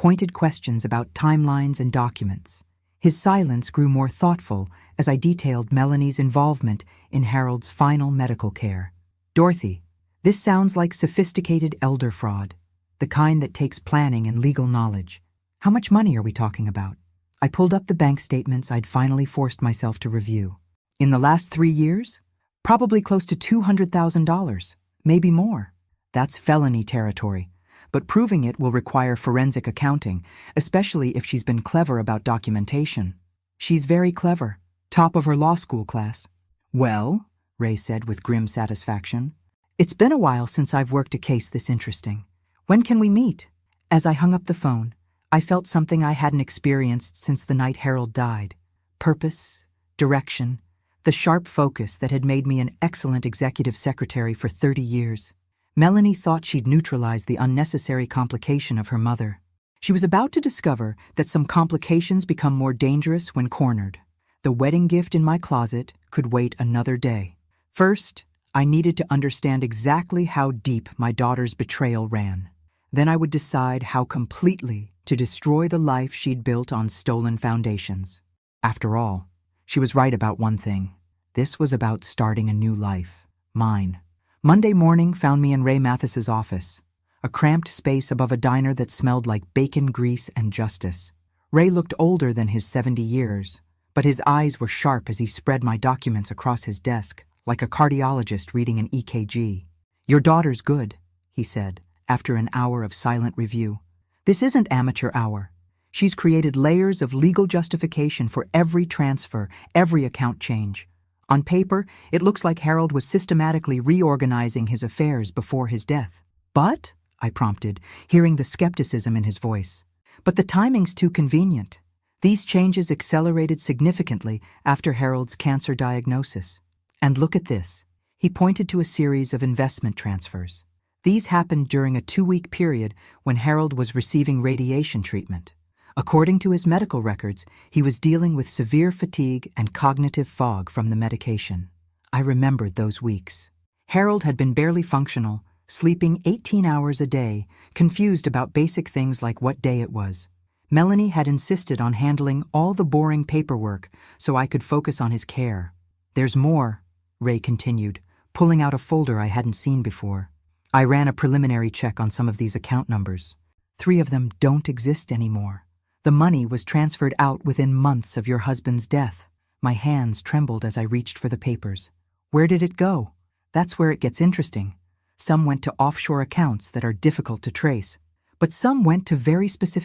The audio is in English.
pointed questions about timelines and documents. His silence grew more thoughtful as I detailed Melanie's involvement in Harold's final medical care. "Dorothy, this sounds like sophisticated elder fraud, the kind that takes planning and legal knowledge. How much money are we talking about?" I pulled up the bank statements I'd finally forced myself to review. "In the last 3 years? Probably close to $200,000, maybe more. That's felony territory, but proving it will require forensic accounting, especially if she's been clever about documentation." "She's very clever, top of her law school class." "Well," Ray said with grim satisfaction, "it's been a while since I've worked a case this interesting. When can we meet?" As I hung up the phone, I felt something I hadn't experienced since the night Harold died. Purpose, direction, the sharp focus that had made me an excellent executive secretary for 30 years. Melanie thought she'd neutralized the unnecessary complication of her mother. She was about to discover that some complications become more dangerous when cornered. The wedding gift in my closet could wait another day. First, I needed to understand exactly how deep my daughter's betrayal ran. Then I would decide how completely to destroy the life she'd built on stolen foundations. After all, she was right about one thing. This was about starting a new life. Mine. Monday morning found me in Ray Mathis's office, a cramped space above a diner that smelled like bacon grease and justice. Ray looked older than his 70 years, but his eyes were sharp as he spread my documents across his desk, like a cardiologist reading an EKG. "Your daughter's good," he said, after an hour of silent review. "This isn't amateur hour. She's created layers of legal justification for every transfer, every account change. On paper, it looks like Harold was systematically reorganizing his affairs before his death." "But," I prompted, hearing the skepticism in his voice, "but the timing's too convenient. These changes accelerated significantly after Harold's cancer diagnosis. And look at this." He pointed to a series of investment transfers. These happened during a 2-week period when Harold was receiving radiation treatment. According to his medical records, he was dealing with severe fatigue and cognitive fog from the medication. I remembered those weeks. Harold had been barely functional, sleeping 18 hours a day, confused about basic things like what day it was. Melanie had insisted on handling all the boring paperwork so I could focus on his care. "There's more," Ray continued, pulling out a folder I hadn't seen before. I ran a preliminary check on some of these account numbers. 3 of them don't exist anymore. The money was transferred out within months of your husband's death. My hands trembled as I reached for the papers. Where did it go? That's where it gets interesting. Some went to offshore accounts that are difficult to trace, but some went to very specific